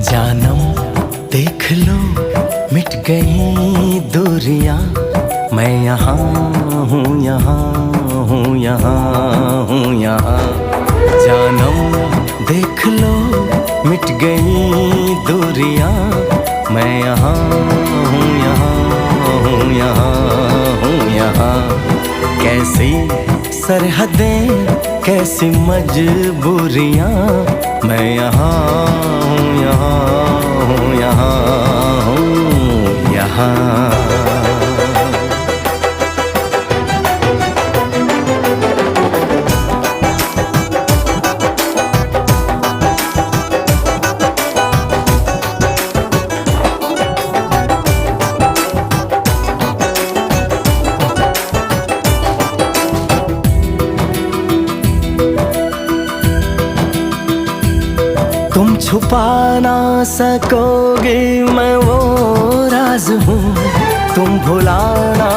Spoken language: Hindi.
जानम देख लो मिट गई दूरियां, मैं यहाँ हूँ, यहाँ हूँ, यहाँ हूँ, यहाँ। जानम देख लो मिट गई दूरियां, मैं यहाँ हूँ, यहाँ हूँ, यहाँ हूँ, यहाँ। कैसी सरहदें कैसी मजबूरियां, मैं यहाँ हूँ, यहाँ हूँ, यहाँ हूँ, यहाँ। तुम छुपा ना सकोगे मैं वो राज हूँ, तुम भुला ना